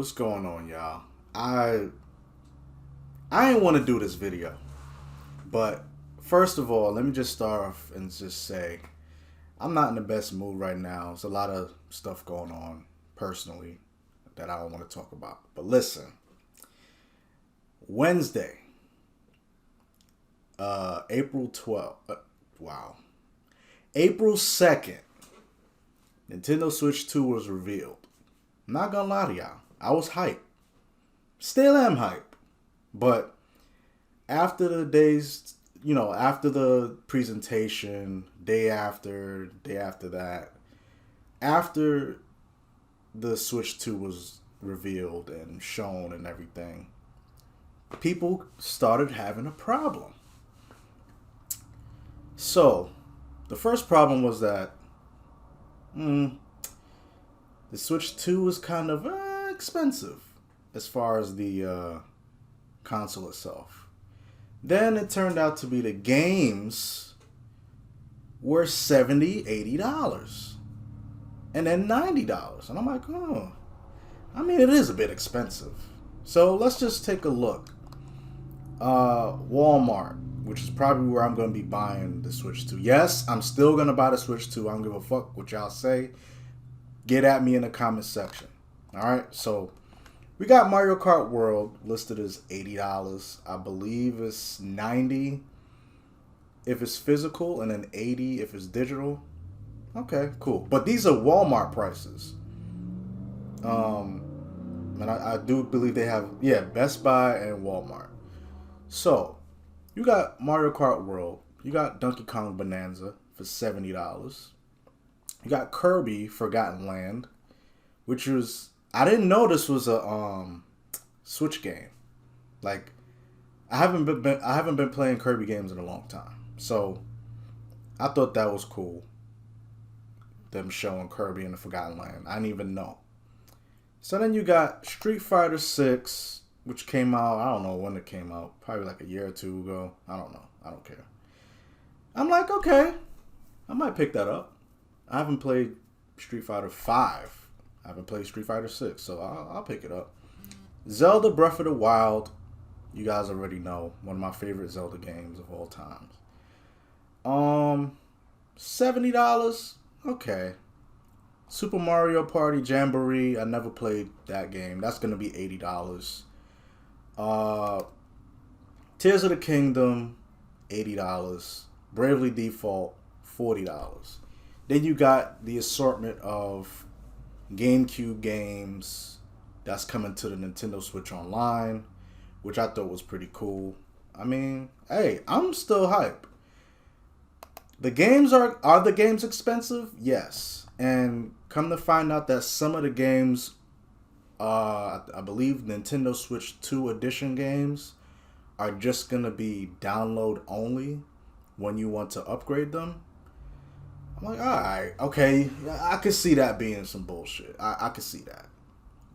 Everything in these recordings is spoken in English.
What's going on, y'all? I didn't want to do this video, but first of all, let me just start off and just say I'm not in the best mood right now. There's a lot of stuff going on personally that I don't want to talk about. But listen, Wednesday, April 12th. Wow, April 2nd, Nintendo Switch 2 was revealed. I'm not gonna lie to y'all, I was hyped. Still am hype. But after the days, after the presentation, day after that, after the Switch 2 was revealed and shown and everything, people started having a problem. So, the first problem was that the Switch 2 was kind of expensive as far as the console itself. Then it turned out to be the games were $70, $80. And then $90. And I'm like, oh. I mean, it is a bit expensive. So let's just take a look. Walmart, which is probably where I'm going to be buying the Switch 2. Yes, I'm still going to buy the Switch 2. I don't give a fuck what y'all say. Get at me in the comment section. Alright, so we got Mario Kart World listed as $80. I believe it's $90 if it's physical and then $80 if it's digital. Okay, cool. But these are Walmart prices. And I do believe they have, Best Buy and Walmart. So, you got Mario Kart World. You got Donkey Kong Bonanza for $70. You got Kirby Forgotten Land, which was, I didn't know this was a Switch game. Like, I haven't been playing Kirby games in a long time. So, I thought that was cool. Them showing Kirby in the Forgotten Land. I didn't even know. So then you got Street Fighter 6, which came out, I don't know when it came out. Probably like a year or two ago. I don't know. I don't care. I'm like, okay. I might pick that up. I haven't played Street Fighter 5. I haven't played Street Fighter 6, so I'll pick it up. Zelda Breath of the Wild. You guys already know. One of my favorite Zelda games of all times. $70? Okay. Super Mario Party Jamboree. I never played that game. That's going to be $80. Tears of the Kingdom, $80. Bravely Default, $40. Then you got the assortment of GameCube games that's coming to the Nintendo Switch Online, which I thought was pretty cool. I mean, hey, I'm still hype. The games are the games expensive? Yes. And come to find out that some of the games, I believe Nintendo Switch 2 edition games, are just going to be download only when you want to upgrade them. I'm like, alright, okay, I could see that being some bullshit. I could see that.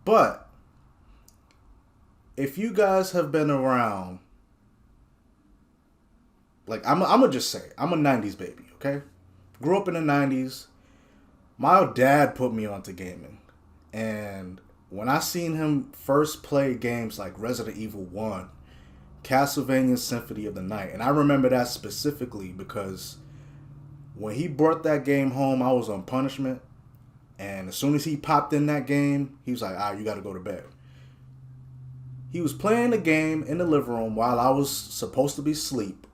But, if you guys have been around, like, I'm going to just say, I'm a 90s baby, okay? Grew up in the 90s. My dad put me onto gaming. And when I seen him first play games like Resident Evil 1, Castlevania Symphony of the Night, and I remember that specifically because when he brought that game home, I was on punishment. And as soon as he popped in that game, he was like, you got to go to bed. He was playing the game in the living room while I was supposed to be asleep.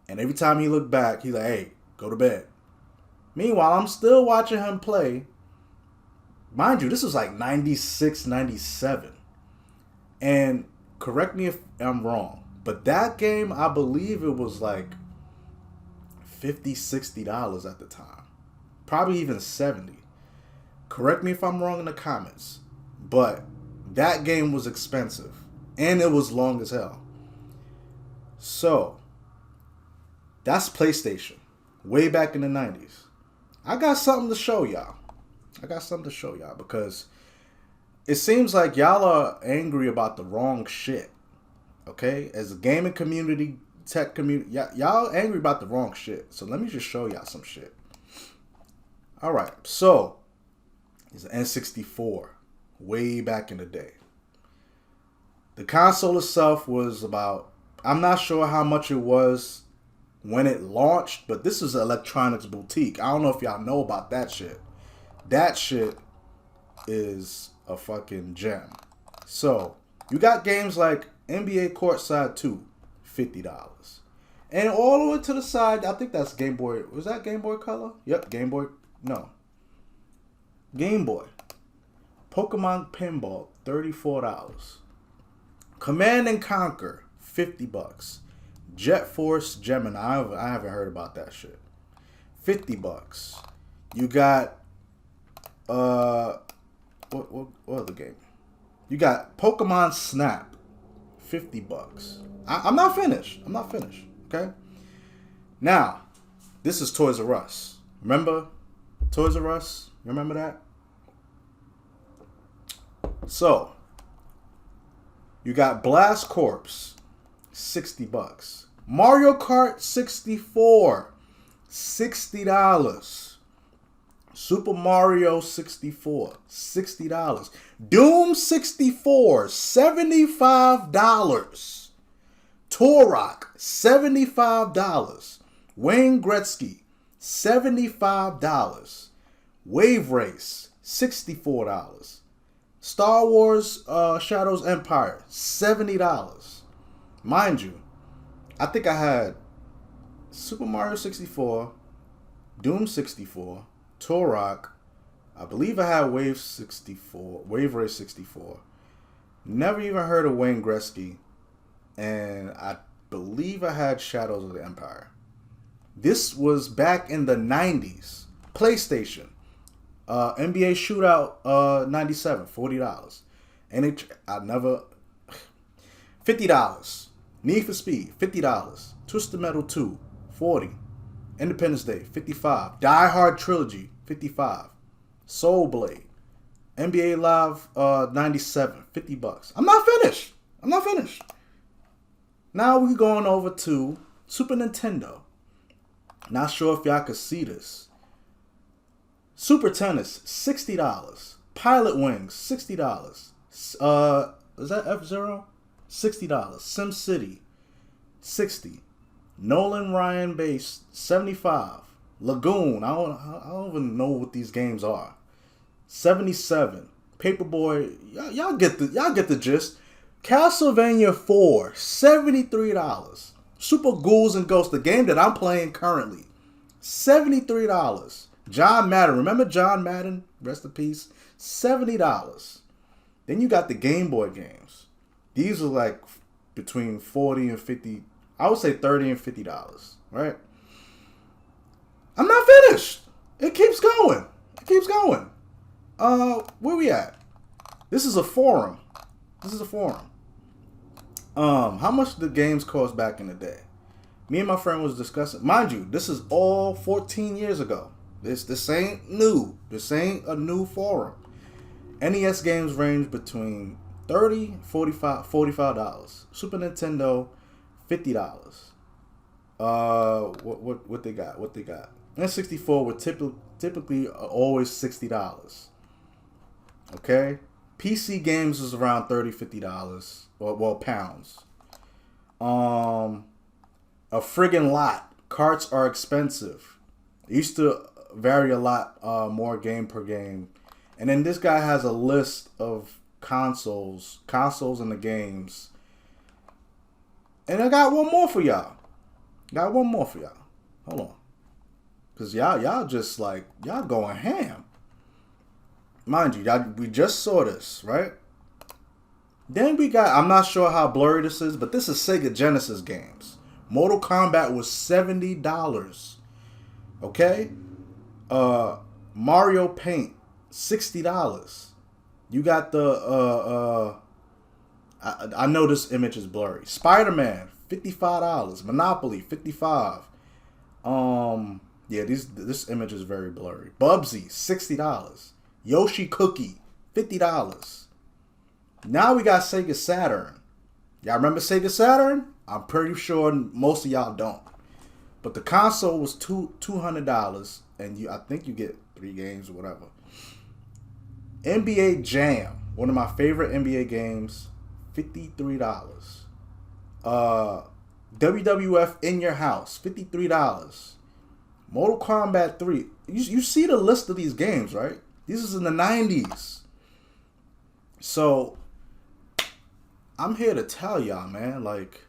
And every time he looked back, he's like, hey, go to bed. Meanwhile, I'm still watching him play. Mind you, this was like 96, 97. And correct me if I'm wrong, but that game, I believe it was like $50, $60 at the time. Probably even $70. Correct me if I'm wrong in the comments. But that game was expensive. And it was long as hell. So, that's PlayStation. Way back in the 90s. I got something to show y'all. Because it seems like y'all are angry about the wrong shit. Okay? As a gaming community, tech community, y'all angry about the wrong shit. So let me just show y'all some shit. Alright, so it's an N64. way back in the day. The console itself was about, I'm not sure how much it was when it launched, but this is Electronics Boutique. I don't know if y'all know about that shit. That shit is a fucking gem. So, you got games like NBA Courtside 2, $50. And all the way to the side, I think that's Game Boy. Was that Game Boy Color? Yep, Game Boy. No. Game Boy. Pokemon Pinball, $34. Command and Conquer, $50. Jet Force Gemini, I haven't heard about that shit. $50. You got what other game? You got Pokemon Snap, $50. I'm not finished. Okay. Now, this is Toys R Us. Remember Toys R Us? You remember that? So, you got Blast Corps, $60. Mario Kart 64, $60. Super Mario 64, $60. Doom 64, $75. Turok, $75. Wayne Gretzky, $75. Wave Race, $64. Star Wars Shadows Empire, $70. Mind you, I think I had Super Mario 64, Doom 64, Turok. I believe I had Wave Race 64. Never even heard of Wayne Gretzky. And I believe I had Shadows of the Empire. This was back in the 90s. PlayStation. NBA Shootout 97, $40. $50. Need for Speed, $50. Twisted Metal 2, $40. Independence Day, $55. Die Hard Trilogy, $55. Soul Blade. NBA Live 97, $50. I'm not finished. Now we're going over to Super Nintendo. Not sure if y'all could see this. Super Tennis, $60. Pilot Wings, $60. Is that F-Zero? $60. Sim City, $60. Nolan Ryan Base, $75. Lagoon, I don't even know what these games are. $77. Paperboy, y'all get the gist. Castlevania 4, $73. Super Ghouls and Ghosts, the game that I'm playing currently, $73. John Madden, remember John Madden? Rest in peace. $70. Then you got the Game Boy games. These are like between 40 and 50. I would say $30 and $50, right? I'm not finished. It keeps going. Where we at? This is a forum. How much the games cost back in the day? Me and my friend was discussing. Mind you, this is all 14 years ago. This ain't new. This ain't a new forum. NES games range between $30, $45. Super Nintendo, $50. What they got? N64 would typically always $60. Okay? PC games is around $30, $50. Well, pounds. A friggin' lot. Carts are expensive. It used to vary a lot more game per game. And then this guy has a list of consoles and the games. And I got one more for y'all. Hold on. Because y'all just like, y'all going ham. Mind you, we just saw this, right? Then we got, I'm not sure how blurry this is, but this is Sega Genesis games. Mortal Kombat was $70. Okay? Mario Paint, $60. You got the, I know this image is blurry. Spider-Man, $55. Monopoly, $55. Yeah, this image is very blurry. Bubsy, $60. Yoshi Cookie, $50. Now we got Sega Saturn. Y'all remember Sega Saturn? I'm pretty sure most of y'all don't. But the console was $200, and I think you get 3 games or whatever. NBA Jam, One of my favorite NBA games, $53. WWF in your house, $53. Mortal Kombat 3. You see the list of these games, right? This is in the 90s. So, I'm here to tell y'all, man, like,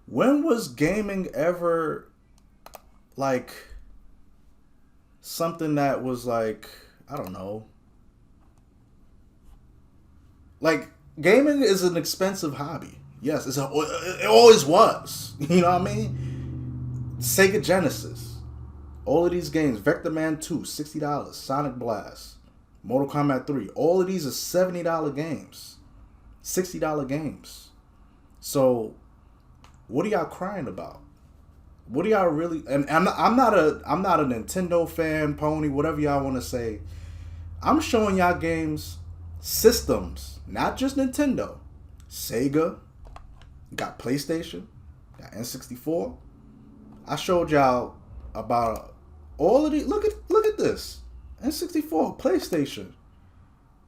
when was gaming ever, like, something that was, like, I don't know. Like, gaming is an expensive hobby. Yes, it always was. You know what I mean? Sega Genesis. All of these games. Vector Man 2, $60. Sonic Blast. Mortal Kombat 3. All of these are $70 games. $60 games. So, what are y'all crying about? What are y'all really... And I'm not a Nintendo fan, pony, whatever y'all want to say. I'm showing y'all games, systems, not just Nintendo. Sega, got PlayStation, got N64. I showed y'all about all of these. Look at this. N64, PlayStation,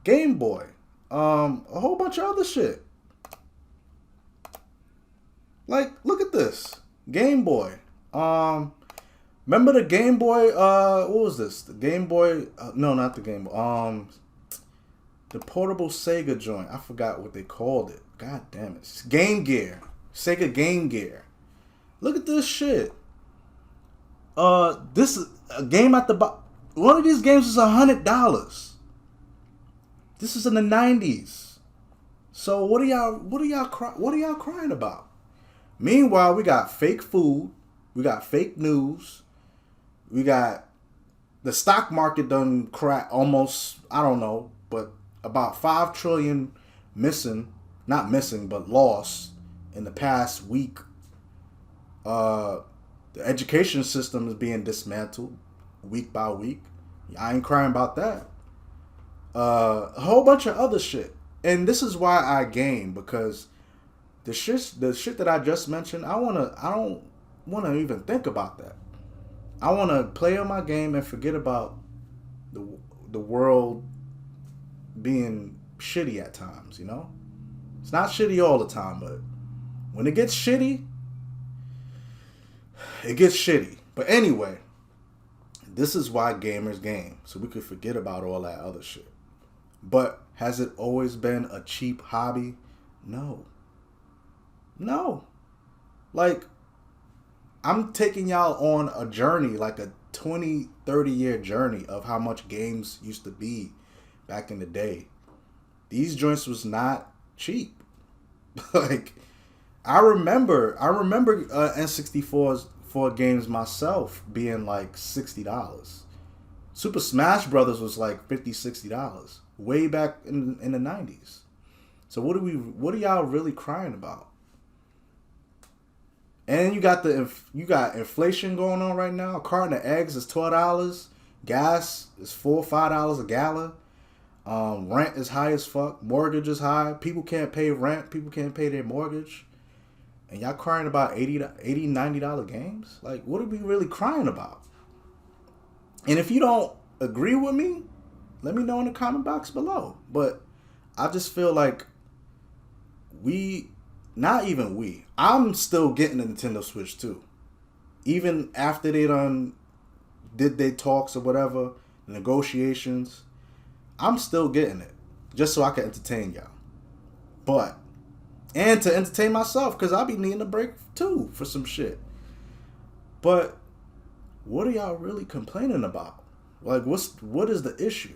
Game Boy, a whole bunch of other shit. Like, look at this. Game Boy. Remember the Game Boy, what was this? The Game Boy, no, not the Game Boy. The portable Sega joint. I forgot what they called it. God damn it. Game Gear. Sega Game Gear. Look at this shit. This is a game at the bottom. One of these games is $100. This is in the 90s. So what are y'all crying about? Meanwhile, we got fake food. We got fake news. We got the stock market done crack almost, I don't know, but about 5 trillion missing, not missing, but lost in the past week. The education system is being dismantled week by week. I ain't crying about that. A whole bunch of other shit. And this is why I game, because the shit that I just mentioned, I don't wanna even think about that. I wanna play on my game and forget about the world being shitty at times, you know? It's not shitty all the time, but when it gets shitty, it gets shitty. But anyway, this is why gamers game, so we could forget about all that other shit. But has it always been a cheap hobby? No. Like, I'm taking y'all on a journey, like a 20, 30-year journey of how much games used to be back in the day. These joints was not cheap. Like, I remember N64's for games myself being like $60. Super Smash Brothers was like $50, $60 way back in the 90s. So what are y'all really crying about? And you got inflation going on right now. A carton of eggs is $12. Gas is $4 or $5 a gallon. Rent is high as fuck. Mortgage is high. People can't pay rent. People can't pay their mortgage. And y'all crying about $80, $90 games? Like, what are we really crying about? And if you don't agree with me, let me know in the comment box below. But I just feel like I'm still getting a Nintendo Switch too. Even after they did their talks or whatever, negotiations, I'm still getting it. Just so I can entertain y'all. And to entertain myself, because I be needing a break too for some shit. But what are y'all really complaining about? Like, what is the issue?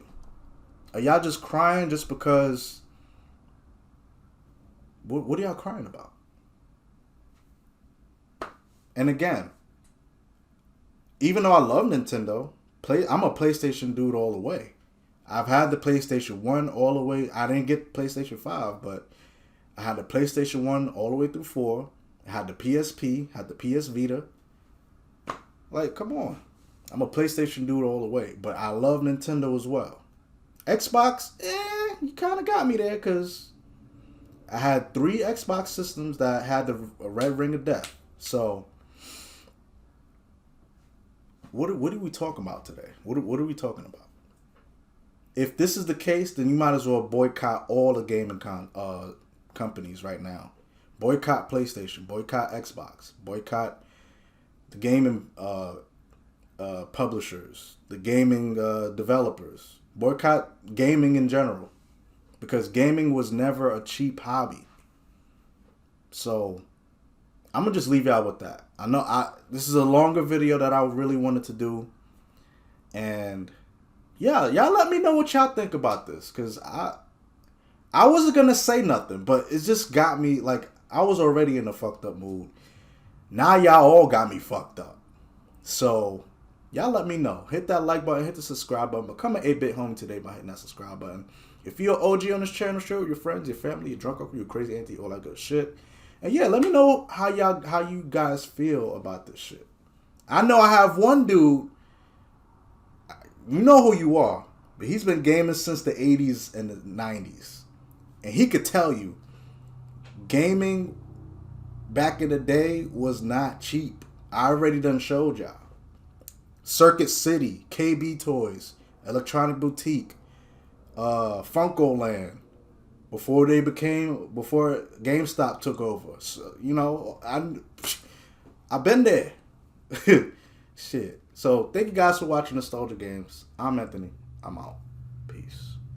Are y'all just crying just because? What are y'all crying about? And again, even though I love Nintendo, I'm a PlayStation dude all the way. I've had the PlayStation 1 all the way. I didn't get PlayStation 5, but I had the PlayStation 1 all the way through 4. I had the PSP, had the PS Vita. Like, come on. I'm a PlayStation dude all the way, but I love Nintendo as well. Xbox, you kind of got me there, because I had 3 Xbox systems that had the red ring of death. So, what are we talking about today? What are we talking about? if this is the case, then you might as well boycott all the gaming companies right now. Boycott PlayStation, boycott Xbox, boycott the gaming publishers, the gaming developers, boycott gaming in general, because gaming was never a cheap hobby. So I'm gonna just leave y'all with that. I know this is a longer video that I really wanted to do, and yeah, y'all let me know what y'all think about this, because I wasn't gonna say nothing, but it just got me, like, I was already in a fucked up mood. Now y'all all got me fucked up. So y'all let me know. Hit that like button, hit the subscribe button. Become an 8-bit homie today by hitting that subscribe button. If you're an OG on this channel, share with your friends, your family, your drunk uncle, your crazy auntie, all that good shit. And yeah, let me know how you guys feel about this shit. I know I have one dude, you know who you are, but he's been gaming since the 80s and the 90s. And he could tell you, gaming back in the day was not cheap. I already done showed y'all. Circuit City, KB Toys, Electronic Boutique, Funko Land, before GameStop took over. So, you know, I've been there. Shit. So thank you guys for watching Nostalgia Games. I'm Anthony. I'm out.